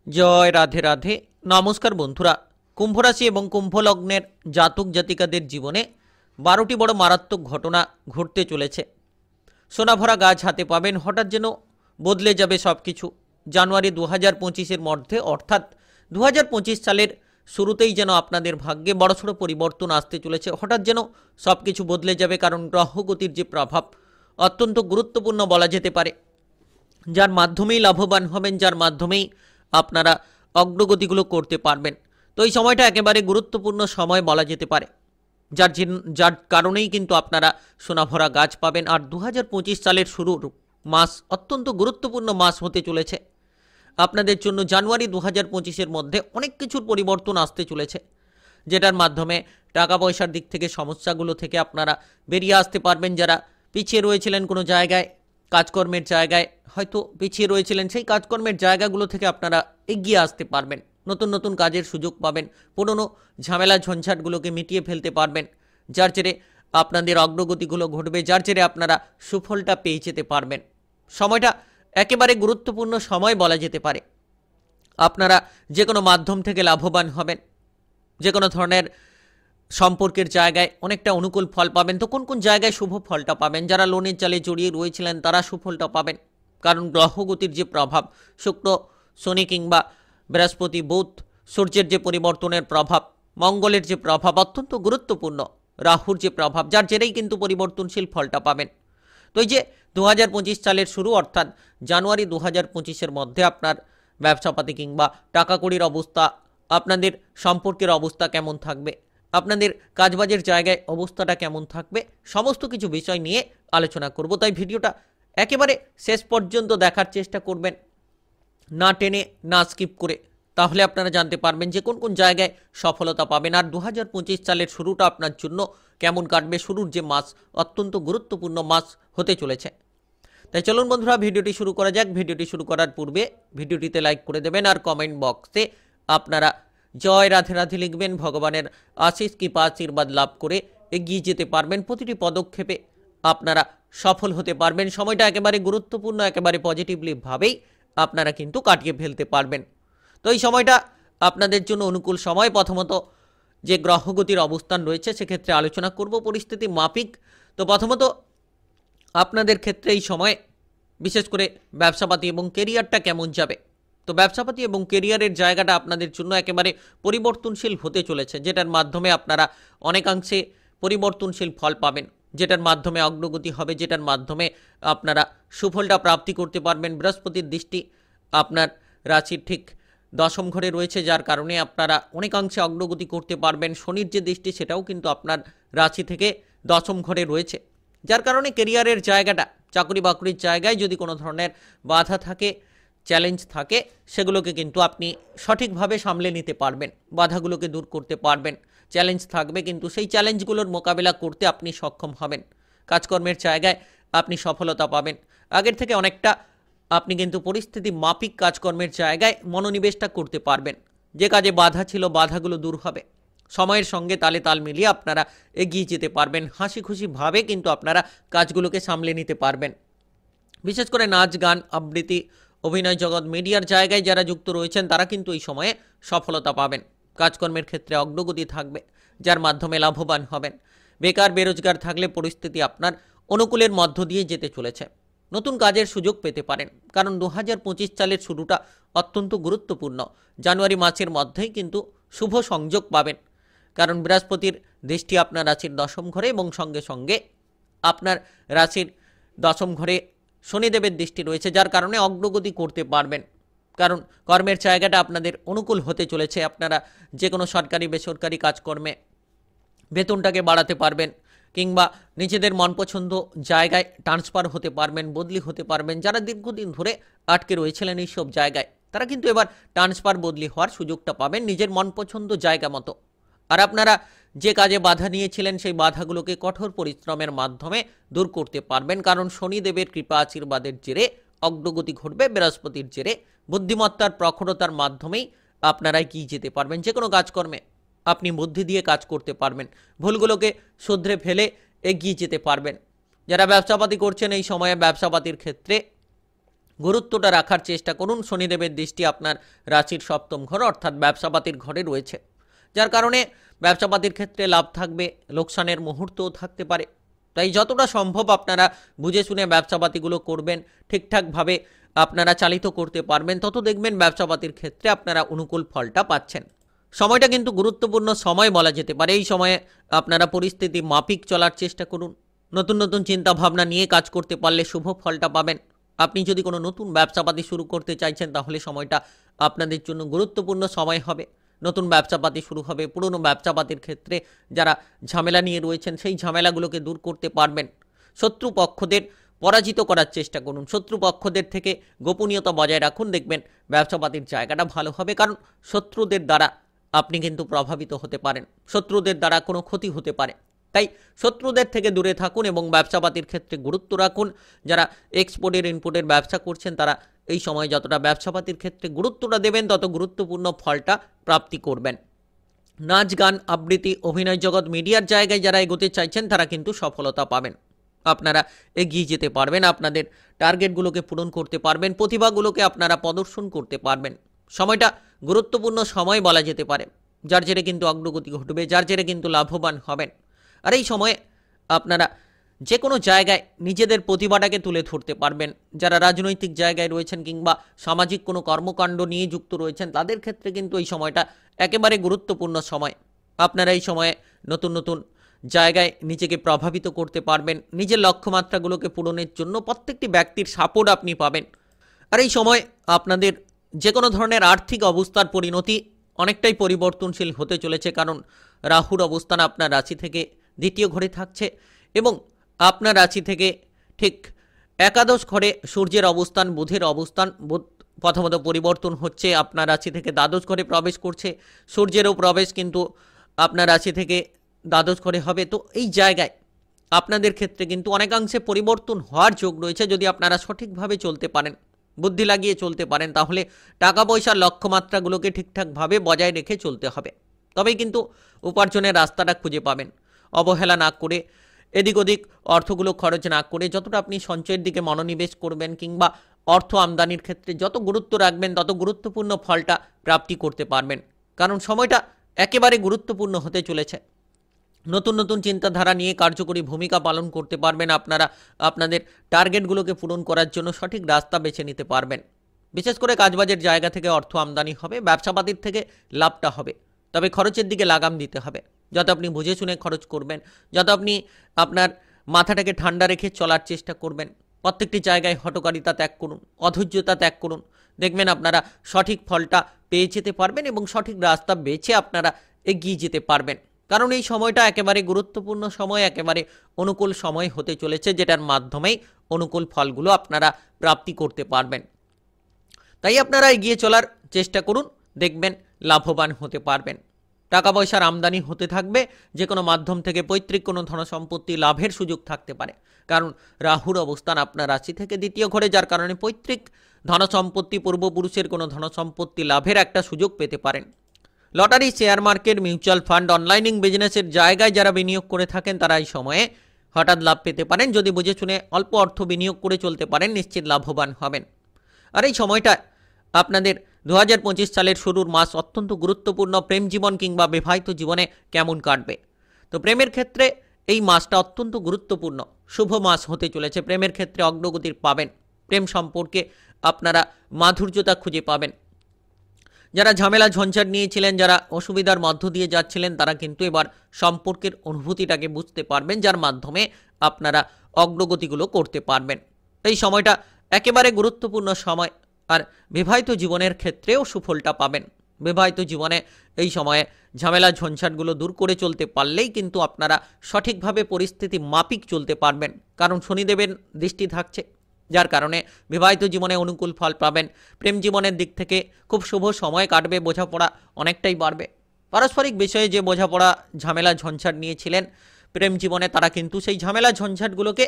জয় রাধে রাধে। নমস্কার বন্ধুরা, কুম্ভ রাশি এবং কুম্ভ লগ্নের জাতক জাতিকাদের জীবনে 12টি বড় মারাত্মক ঘটনা ঘটতে চলেছে। সোনাভরা গাছ হাতে পাবেন, হঠাৎ যেন বদলে যাবে সব কিছু। জানুয়ারি 2025-এর মধ্যে, অর্থাৎ 2025 সালের শুরুতেই যেন আপনাদের ভাগ্যে বড়সড় পরিবর্তন আসতে চলেছে। হঠাৎ যেন সব কিছু বদলে যাবে, কারণ গ্রহগতির যে প্রভাব অত্যন্ত গুরুত্বপূর্ণ বলা যেতে পারে, যার মাধ্যমেই লাভবান হবেন, যার মাধ্যমেই আপনারা অগ্রগতিগুলো করতে পারবেন। তো এই সময়টা একেবারে গুরুত্বপূর্ণ সময় বলা যেতে পারে, যার কারণেই কিন্তু আপনারা সোনাভরা গাছ পাবেন। আর 2025 সালের শুরুর মাস অত্যন্ত গুরুত্বপূর্ণ মাস হতে চলেছে আপনাদের জন্য। জানুয়ারি 2025-এর মধ্যে অনেক কিছুর পরিবর্তন আসতে চলেছে, যেটার মাধ্যমে টাকা পয়সার দিক থেকে সমস্যাগুলো থেকে আপনারা বেরিয়ে আসতে পারবেন। যারা পিছিয়ে রয়েছিলেন কোনো জায়গায়, কাজকর্মের জায়গায় হয়তো পিছিয়ে রয়েছিলেন, সেই কাজকর্মের জায়গাগুলো থেকে আপনারা এগিয়ে আসতে পারবেন। নতুন নতুন কাজের সুযোগ পাবেন, পুরনো ঝামেলা ঝঞ্ঝাটগুলোকে মিটিয়ে ফেলতে পারবেন, যার জেরে আপনাদের অগ্রগতিগুলো ঘটবে, যার জেরে আপনারা সুফলটা পেয়ে যেতে পারবেন। সময়টা একেবারে গুরুত্বপূর্ণ সময় বলা যেতে পারে। আপনারা যে কোনো মাধ্যম থেকে লাভবান হবেন, যে কোনো ধরনের সম্পর্কের জায়গায় অনেকটা অনুকূল ফল পাবেন। তো কোন কোন জায়গায় শুভ ফলটা পাবেন? যারা লোনের জালে জড়িয়ে রয়েছিলেন তারা সুফলটা পাবেন, কারণ গ্রহগতির যে প্রভাব, শুক্র, শনি কিংবা বৃহস্পতি, বুধ, সূর্যের যে পরিবর্তনের প্রভাব, মঙ্গলের যে প্রভাব অত্যন্ত গুরুত্বপূর্ণ, রাহুর যে প্রভাব, যার জেরেই কিন্তু পরিবর্তনশীল ফলটা পাবেন। তো এই যে 2025 সালের শুরু, অর্থাৎ জানুয়ারি 2025-এর মধ্যে আপনার ব্যবসাপাতি কিংবা টাকা কড়ির অবস্থা, আপনাদের সম্পর্কের অবস্থা কেমন থাকবে, আপনাদের কাজবাজের জায়গায় অবস্থাটা কেমন থাকবে, সমস্ত কিছু বিষয় নিয়ে আলোচনা করব। তাই ভিডিওটা একেবারে শেষ পর্যন্ত দেখার চেষ্টা করবেন, না টেনে না স্কিপ করে। তাহলে আপনারা জানতে পারবেন যে কোন কোন জায়গায় সফলতা পাবেন, আর 2025 সালের শুরুটা আপনার জন্য কেমন কাটবে। শুরুর যে মাস অত্যন্ত গুরুত্বপূর্ণ মাস হতে চলেছে। তাই চলুন বন্ধুরা, ভিডিওটি শুরু করা যাক। ভিডিওটি শুরু করার পূর্বে ভিডিওটিতে লাইক করে দেবেন, আর কমেন্ট বক্সে আপনারা জয় রাধে রাধে লিখবেন। ভগবানের আশিস কৃপা আশীর্বাদ লাভ করে এগিয়ে যেতে পারবেন। প্রতিটি পদক্ষেপে আপনারা সফল হতে পারবেন। সময়টা একেবারে গুরুত্বপূর্ণ, একেবারে পজিটিভলি ভাবেই আপনারা কিন্তু কাটিয়ে ফেলতে পারবেন। তো এই সময়টা আপনাদের জন্য অনুকূল সময়। প্রথমত যে গ্রহগতির অবস্থান রয়েছে সেক্ষেত্রে আলোচনা করব পরিস্থিতি মাফিক। তো প্রথমত আপনাদের ক্ষেত্রে এই সময় বিশেষ করে ব্যবসাপাতি এবং কেরিয়ারটা কেমন যাবে। তো ব্যবসাপাতি এবং কেরিয়ারের জায়গাটা আপনাদের জন্য একেবারে পরিবর্তনশীল হতে চলেছে, যেটার মাধ্যমে আপনারা অনেকাংশে পরিবর্তনশীল ফল পাবেন, যেটার মাধ্যমে অগ্রগতি হবে, যেটার মাধ্যমে আপনারা সুফলটা প্রাপ্তি করতে পারবেন। বৃহস্পতির দৃষ্টি আপনার রাশির ঠিক দশম ঘরে রয়েছে, যার কারণে আপনারা অনেকাংশে অগ্রগতি করতে পারবেন। শনির যে দৃষ্টি সেটাও কিন্তু আপনার রাশি থেকে দশম ঘরে রয়েছে, যার কারণে কেরিয়ারের জায়গাটা, চাকরি বাকরির জায়গায় যদি কোনো ধরনের বাধা থাকে, চ্যালেঞ্জ থাকে, সেগুলোকে কিন্তু আপনি সঠিকভাবে সামলে নিতে পারবেন, বাধাগুলোকে দূর করতে পারবেন। চ্যালেঞ্জ থাকবে, কিন্তু সেই চ্যালেঞ্জগুলোর মোকাবেলা করতে আপনি সক্ষম হবেন। কাজকর্মের জায়গায় আপনি সফলতা পাবেন। আগের থেকে অনেকটা আপনি কিন্তু পরিস্থিতি মাফিক কাজকর্মের জায়গায় মনোনিবেশটা করতে পারবেন। যে কাজে বাধা ছিল, বাধাগুলো দূর হবে। সময়ের সঙ্গে তালে তাল মিলিয়ে আপনারা এগিয়ে যেতে পারবেন। হাসি খুশিভাবে কিন্তু আপনারা কাজগুলোকে সামলে নিতে পারবেন। বিশেষ করে নাচ, গান, আবৃত্তি, অভিনয় জগৎ, মিডিয়ার জায়গায় যারা যুক্ত রয়েছেন তারা কিন্তু এই সময়ে সফলতা পাবেন। কাজকর্মের ক্ষেত্রে অগ্রগতি থাকবে, যার মাধ্যমে লাভবান হবেন। বেকার বেরোজগার থাকলে পরিস্থিতি আপনার অনুকূলের মধ্য দিয়ে যেতে চলেছে। নতুন কাজের সুযোগ পেতে পারেন, কারণ 2025 সালের শুরুটা অত্যন্ত গুরুত্বপূর্ণ। জানুয়ারি মাসের মধ্যেই কিন্তু শুভ সংযোগ পাবেন, কারণ বৃহস্পতির দৃষ্টি আপনার রাশির দশম ঘরে এবং সঙ্গে সঙ্গে আপনার রাশির দশম ঘরে শনিদেবের দৃষ্টি রয়েছে, যার কারণে অগ্রগতি করতে পারবেন। কারণ কর্মের জায়গাটা আপনাদের অনুকূল হতে চলেছে। আপনারা যে কোনো সরকারি বেসরকারি কাজকর্মে বেতনটাকে বাড়াতে পারবেন, কিংবা নিজেদের মনপছন্দ জায়গায় ট্রান্সফার হতে পারবেন, বদলি হতে পারবেন। যারা দীর্ঘদিন ধরে আটকে রয়েছিলেন এইসব জায়গায়, তারা কিন্তু এবার ট্রান্সফার বদলি হওয়ার সুযোগটা পাবেন নিজের মনপছন্দ জায়গা মতো। আর আপনারা যে কাজে বাধা নিয়েছিলেন সেই বাধাগুলোকে কঠোর পরিশ্রমের মাধ্যমে দূর করতে পারবেন, কারণ শনিদেবের কৃপা আশীর্বাদের জেরে অগ্রগতি ঘটবে। বৃহস্পতির জেরে বুদ্ধিমত্তার প্রখরতার মাধ্যমেই আপনারা এগিয়ে যেতে পারবেন। যে কোনো কাজকর্মে আপনি বুদ্ধি দিয়ে কাজ করতে পারবেন, ভুলগুলোকে শুধরে ফেলে এগিয়ে যেতে পারবেন। যারা ব্যবসাপাতি করছেন এই সময়ে ব্যবসাপাতির ক্ষেত্রে গুরুত্বটা রাখার চেষ্টা করুন। শনিদেবের দৃষ্টি আপনার রাশির সপ্তম ঘর অর্থাৎ ব্যবসাপাতির ঘরে রয়েছে, যার কারণে ব্যবসাপাতির ক্ষেত্রে লাভ থাকবে, লোকসানের মুহূর্তও থাকতে পারে। তাই যতটা সম্ভব আপনারা বুঝে শুনে ব্যবসাপাতিগুলো করবেন, ঠিকঠাকভাবে আপনারা চালিত করতে পারবেন, তত দেখবেন ব্যবসাপাতির ক্ষেত্রে আপনারা অনুকূল ফলটা পাচ্ছেন। সময়টা কিন্তু গুরুত্বপূর্ণ সময় বলা যেতে পারে। এই সময়ে আপনারা পরিস্থিতি মাফিক চলার চেষ্টা করুন। নতুন নতুন চিন্তা ভাবনা নিয়ে কাজ করতে পারলে শুভ ফলটা পাবেন। আপনি যদি কোনো নতুন ব্যবসাপাতি শুরু করতে চাইছেন তাহলে সময়টা আপনাদের জন্য গুরুত্বপূর্ণ সময় হবে। নতুন ব্যবসাপাতি শুরু হবে। পুরনো ব্যবসাপাতির ক্ষেত্রে যারা ঝামেলা নিয়ে রয়েছেন সেই ঝামেলাগুলোকে দূর করতে পারবেন। শত্রুপক্ষদের পরাজিত করার চেষ্টা করুন। শত্রুপক্ষদের থেকে গোপনীয়তা বজায় রাখুন, দেখবেন ব্যবসাপাতির জায়গাটা ভালো হবে। কারণ শত্রুদের দ্বারা আপনি কিন্তু প্রভাবিত হতে পারেন, শত্রুদের দ্বারা কোনো ক্ষতি হতে পারে। তাই শত্রুদের থেকে দূরে থাকুন এবং ব্যবসাপাতির ক্ষেত্রে গুরুত্ব রাখুন। যারা এক্সপোর্টের ইনপুটের ব্যবসা করছেন তারা এই সময় যতটা ব্যবসাপাতির ক্ষেত্রে গুরুত্বটা দেবেন তত গুরুত্বপূর্ণ ফলটা প্রাপ্তি করবেন। নাচ গান আবৃত্তি অভিনয় জগৎ মিডিয়ার জায়গায় যারা এগোতে চাইছেন তারা কিন্তু সফলতা পাবেন। আপনারা এগিয়ে যেতে পারবেন, আপনাদের টার্গেটগুলোকে পূরণ করতে পারবেন, প্রতিভাগুলোকে আপনারা প্রদর্শন করতে পারবেন। সময়টা গুরুত্বপূর্ণ সময় বলা যেতে পারে, যার জেরে কিন্তু অগ্রগতি ঘটবে, যার জেরে কিন্তু লাভবান হবেন। আর এই সময়ে আপনারা যে কোনো জায়গায় নিজেদের প্রতিভাটাকে তুলে ধরতে পারবেন। যারা রাজনৈতিক জায়গায় রয়েছেন কিংবা সামাজিক কোনো কর্মকাণ্ড নিয়ে যুক্ত রয়েছেন তাদের ক্ষেত্রে কিন্তু এই সময়টা একেবারে গুরুত্বপূর্ণ সময়। আপনারা এই সময়ে নতুন নতুন জায়গায় নিজেকে প্রভাবিত করতে পারবেন। নিজের লক্ষ্যমাত্রাগুলোকে পূরণের জন্য প্রত্যেকটি ব্যক্তির সাপোর্ট আপনি পাবেন। আর এই সময় আপনাদের যে কোনো ধরনের আর্থিক অবস্থার পরিণতি অনেকটাই পরিবর্তনশীল হতে চলেছে, কারণ রাহুর অবস্থান আপনার রাশি থেকে দ্বিতীয় ঘরে থাকছে এবং আপনার রাশি থেকে ঠিক একাদশ ঘরে সূর্যের অবস্থান, বুধের অবস্থান। বুধ প্রথমত পরিবর্তন হচ্ছে, আপনার রাশি থেকে দ্বাদশ ঘরে প্রবেশ করছে। সূর্যেরও প্রবেশ কিন্তু আপনার রাশি থেকে দ্বাদশ ঘরে হবে। তো এই জায়গায় আপনাদের ক্ষেত্রে কিন্তু অনেকাংশে পরিবর্তন হওয়ার যোগ রয়েছে। যদি আপনারা সঠিকভাবে চলতে পারেন, বুদ্ধি লাগিয়ে চলতে পারেন, তাহলে টাকা পয়সার লক্ষ্যমাত্রাগুলোকে ঠিকঠাকভাবে বজায় রেখে চলতে হবে। তবেই কিন্তু উপার্জনের রাস্তাটা খুঁজে পাবেন। অবহেলা না করে, এদিক ওদিক অর্থগুলো খরচ না করে যতটা আপনি সঞ্চয়ের দিকে মনোনিবেশ করবেন কিংবা অর্থ আমদানির ক্ষেত্রে যত গুরুত্ব রাখবেন তত গুরুত্বপূর্ণ ফলটা প্রাপ্তি করতে পারবেন। কারণ সময়টা একেবারে গুরুত্বপূর্ণ হতে চলেছে। নতুন নতুন চিন্তাধারা নিয়ে কার্যকরী ভূমিকা পালন করতে পারবেন। আপনারা আপনাদের টার্গেটগুলোকে পূরণ করার জন্য সঠিক রাস্তা বেছে নিতে পারবেন। বিশেষ করে কাজবাজের জায়গা থেকে অর্থ আমদানি হবে, ব্যবসাপাতির থেকে লাভটা হবে। তবে খরচের দিকে লাগাম দিতে হবে। যত আপনি বুঝে শুনে খরচ করবেন, যত আপনি আপনার মাথাটাকে ঠান্ডা রেখে চলার চেষ্টা করবেন। প্রত্যেকটি জায়গায় হঠকারিতা ত্যাগ করুন, অধৈর্যতা ত্যাগ করুন। দেখবেন আপনারা সঠিক ফলটা পেয়ে যেতে পারবেন এবং সঠিক রাস্তা বেছে আপনারা এগিয়ে যেতে পারবেন। কারণ এই সময়টা একেবারে গুরুত্বপূর্ণ সময়, একেবারে অনুকূল সময় হতে চলেছে, যেটার মাধ্যমেই অনুকূল ফলগুলো আপনারা প্রাপ্তি করতে পারবেন। তাই আপনারা এগিয়ে চলার চেষ্টা করুন, দেখবেন লাভবান হতে পারবেন। টাকা পয়সার আমদানি হতে থাকবে। যে কোনো মাধ্যম থেকে পৈতৃক কোনো ধনসম্পত্তি লাভের সুযোগ থাকতে পারে, কারণ রাহুর অবস্থান আপনার রাশি থেকে দ্বিতীয় ঘরে, যার কারণে পৈতৃক ধনসম্পত্তি, পূর্বপুরুষের কোনো ধনসম্পত্তি লাভের একটা সুযোগ পেতে পারেন। Lottery, share market, mutual fund, অনলাইনিং বিজনেসের জায়গায় যারা বিনিয়োগ করে থাকেন তারা এই সময়ে হঠাৎ লাভ পেতে পারেন। যদি বুঝে শুনে অল্প অর্থ বিনিয়োগ করে চলতে পারেন নিশ্চিত লাভবান হবেন। আর এই সময়টা আপনাদের 2025 সালের শুরুর মাস অত্যন্ত গুরুত্বপূর্ণ। প্রেম জীবন কিংবা বিবাহিত জীবনে কেমন কাটবে? তো প্রেমের ক্ষেত্রে এই মাসটা অত্যন্ত গুরুত্বপূর্ণ, শুভ মাস হতে চলেছে। প্রেমের ক্ষেত্রে অগ্রগতি পাবেন। প্রেম সম্পর্কে আপনারা মাধুর্যতা খুঁজে পাবেন। যারা ঝামেলা ঝঞ্ঝাট নিয়েছিলেন, যারা অসুবিধার মধ্য দিয়ে যাচ্ছিলেন, তারা কিন্তু এবার সম্পর্কের অনুভূতিটাকে বুঝতে পারবেন, যার মাধ্যমে আপনারা অগ্রগতিগুলো করতে পারবেন। এই সময়টা একেবারে গুরুত্বপূর্ণ সময়। আর বিবাহিত জীবনের ক্ষেত্রেও সুফলটা পাবেন। বিবাহিত জীবনে এই সময়ে ঝামেলা ঝঞ্ঝাটগুলো দূর করে চলতে পারলেই কিন্তু আপনারা সঠিকভাবে পরিস্থিতি মাফিক চলতে পারবেন, কারণ শনিদেবের দৃষ্টি থাকছে, যার কারণে বিবাহিত জীবনে অনুকূল ফল পাবেন। প্রেম জীবনের দিক থেকে খুব শুভ সময় কাটবে। বোঝাপড়া অনেকটাই বাড়বে। পারস্পরিক বিষয়ে যে বোঝাপড়া ঝামেলা ঝঞ্ঝাট নিয়েছিলেন প্রেম জীবনে, তারা কিন্তু সেই ঝামেলা ঝঞ্ঝাটগুলোকে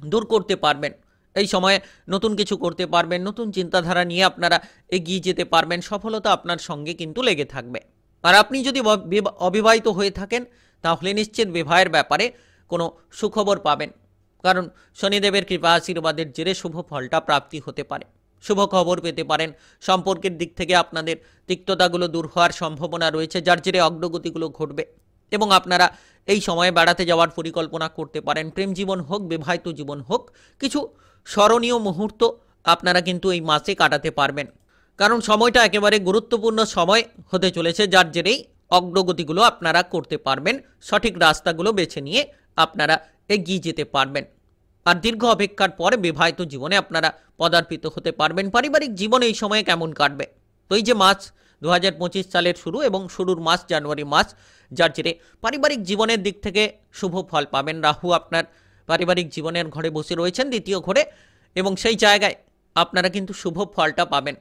দূর করতে পারবেন। এই সময়ে নতুন কিছু করতে পারবেন, নতুন চিন্তাধারা নিয়ে আপনারা এগিয়ে যেতে পারবেন। সফলতা আপনার সঙ্গে কিন্তু লেগে থাকবে। আর আপনি যদি অবিবাহিত হয়ে থাকেন তাহলে নিশ্চিত বিবাহের ব্যাপারে কোনো সুখবর পাবেন। কারণ শনিদেবের কৃপা আশীর্বাদের জেরে শুভ ফলটা প্রাপ্তি হতে পারে। শুভ খবর পেতে পারেন। সম্পর্কের দিক থেকে আপনাদের তিক্ততাগুলো দূর হওয়ার সম্ভাবনা রয়েছে, যার জেরে অগ্রগতিগুলো ঘটবে এবং আপনারা এই সময়ে বেড়াতে যাওয়ার পরিকল্পনা করতে পারেন। প্রেম জীবন হোক, বিবাহিত জীবন হোক, কিছু স্মরণীয় মুহূর্ত আপনারা কিন্তু এই মাসে কাটাতে পারবেন, কারণ সময়টা একেবারে গুরুত্বপূর্ণ সময় হতে চলেছে, যার জেরেই অগ্রগতিগুলো আপনারা করতে পারবেন। সঠিক রাস্তাগুলো বেছে নিয়ে আপনারা এগিয়ে যেতে পারবেন। আর দীর্ঘ অপেক্ষার পরে বিবাহিত জীবনে আপনারা পদার্পিত হতে পারবেন। পারিবারিক জীবন এই সময়ে কেমন কাটবে? তো এই যে মাস 2025 সালের শুরু এবং শুরুর মাস জানুয়ারি মাস, যার জেরে পারিবারিক জীবনের দিক থেকে শুভ ফল পাবেন। রাহু আপনার পারিবারিক জীবনের ঘরে বসে রয়েছেন, দ্বিতীয় ঘরে, এবং সেই জায়গায় আপনারা কিন্তু শুভ ফলটা পাবেন।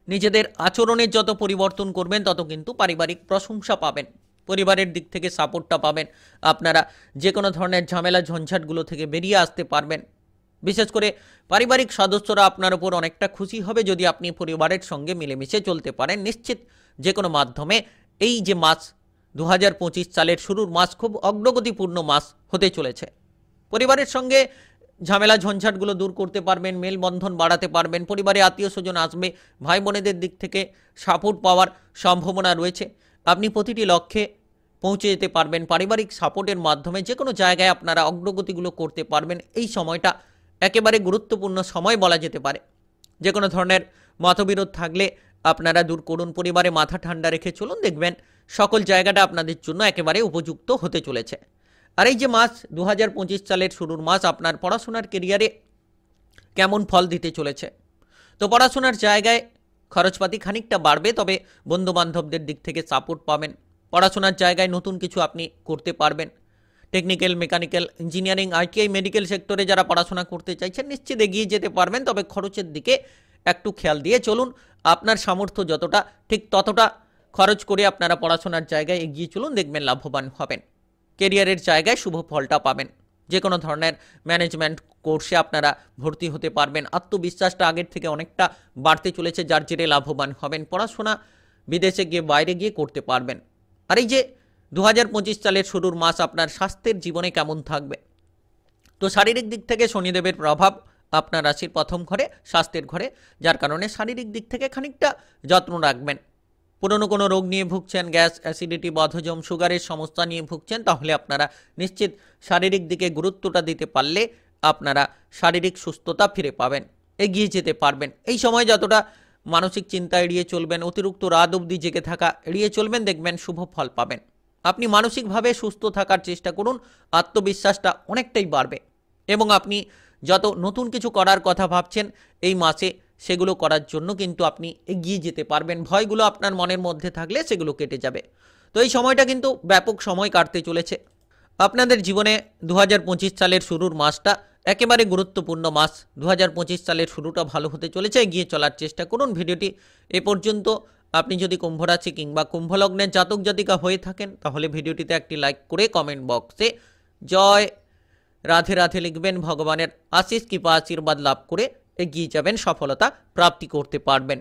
নিজেদের আচরণের যত পরিবর্তন করবেন তত কিন্তু পারিবারিক প্রশংসা পাবেন, পরিবারের দিক থেকে সাপোর্টটা পাবেন। আপনারা যে কোনো ধরনের ঝামেলা ঝঞ্ঝাটগুলো থেকে বেরিয়ে আসতে পারবেন। বিশেষ করে পারিবারিক সদস্যরা আপনার উপর অনেকটা খুশি হবে যদি আপনি পরিবারের সঙ্গে মিলেমিশে চলতে পারেন। নিশ্চিত যে কোনো মাধ্যমে এই যে মাস 2025 সালের শুরুর মাস খুব অগ্রগতিপূর্ণ মাস হতে চলেছে। পরিবারের সঙ্গে ঝামেলা ঝঞ্ঝাটগুলো দূর করতে পারবেন, মেলবন্ধন বাড়াতে পারবেন। পরিবারে আত্মীয় স্বজন আসবে, ভাই বোনেদের দিক থেকে সাপোর্ট পাওয়ার সম্ভাবনা রয়েছে। আপনি প্রতিটি লক্ষ্যে পৌঁছে যেতে পারবেন পারিবারিক সাপোর্টের মাধ্যমে। যে কোনো জায়গায় আপনারা অগ্রগতিগুলো করতে পারবেন। এই সময়টা একেবারে গুরুত্বপূর্ণ সময় বলা যেতে পারে। যে কোনো ধরনের মতবিরোধ থাকলে আপনারা দূর করুন, পরিবারে মাথা ঠান্ডা রেখে চলুন, দেখবেন সকল জায়গাটা আপনাদের জন্য একেবারে উপযুক্ত হতে চলেছে। আর এই যে মাস 2025 সালের শুরুর মাস আপনার পড়াশোনার কেরিয়ারে কেমন ফল দিতে চলেছে? তো পড়াশোনার জায়গায় খরচপাতি খানিকটা বাড়বে, তবে বন্ধুবান্ধবদের দিক থেকে সাপোর্ট পাবেন। পড়াশোনার জায়গায় নতুন কিছু আপনি করতে পারবেন। Technical, mechanical, engineering, ITI, medical সেক্টরে যারা পড়াশোনা করতে চাইছেন নিশ্চিত এগিয়ে যেতে পারবেন, তবে খরচের দিকে একটু খেয়াল দিয়ে চলুন। আপনার সামর্থ্য যতটা ঠিক ততটা খরচ করে আপনারা পড়াশোনার জায়গায় এগিয়ে চলুন, দেখবেন লাভবান হবেন। কেরিয়ারের জায়গায় শুভ ফলটা পাবেন। যে কোনো ধরনের ম্যানেজমেন্ট কোর্সে আপনারা ভর্তি হতে পারবেন। আত্মবিশ্বাসটা আগের থেকে অনেকটা বাড়তে চলেছে, যার জেরে লাভবান হবেন। পড়াশোনা বিদেশে গিয়ে, বাইরে গিয়ে করতে পারবেন। আর এই যে 2025 সালের শুরুর মাস আপনার স্বাস্থ্যের জীবনে কেমন থাকবে? তো শারীরিক দিক থেকে শনিদেবের প্রভাব আপনার রাশির প্রথম ঘরে, স্বাস্থ্যের ঘরে, যার কারণে শারীরিক দিক থেকে খানিকটা যত্ন রাখবেন। পুরনো কোনো রোগ নিয়ে ভুগছেন, গ্যাস, অ্যাসিডিটি, বদহজম, সুগারের সমস্যা নিয়ে ভুগছেন, তাহলে আপনারা নিশ্চিত শারীরিক দিকে গুরুত্বটা দিতে পারলে আপনারা শারীরিক সুস্থতা ফিরে পাবেন, এগিয়ে যেতে পারবেন। এই সময় যতটা মানসিক চিন্তা এড়িয়ে চলবেন, অতিরিক্ত রাত অবধি জেগে থাকা এড়িয়ে চলবেন, দেখবেন শুভ ফল পাবেন। আপনি মানসিকভাবে সুস্থ থাকার চেষ্টা করুন, আত্মবিশ্বাসটা অনেকটাই বাড়বে এবং আপনি যত নতুন কিছু করার কথা ভাবছেন এই মাসে সেগুলো করার জন্য কিন্তু আপনি এগিয়ে যেতে পারবেন। ভয়গুলো আপনার মনের মধ্যে থাকলে সেগুলো কেটে যাবে। তো এই সময়টা কিন্তু ব্যাপক সময় কাটতে চলেছে আপনাদের জীবনে। 2025 সালের শুরুর মাসটা একেবারে গুরুত্বপূর্ণ মাস। 2025 সালের শুরুটা ভালো হতে চলেছে, এগিয়ে চলার চেষ্টা করুন। ভিডিওটি এ পর্যন্ত আপনি যদি কুম্ভ রাশি কিংবা কুম্ভ লগ্নের জাতক জাতিকা হয়ে থাকেন তাহলে ভিডিওটিতে একটি লাইক করে কমেন্ট বক্সে জয় রাধে রাধে লিখবেন। ভগবানের আশিস কৃপা আশীর্বাদ লাভ করে এগিয়ে যাবেন, সফলতা প্রাপ্তি করতে পারবেন।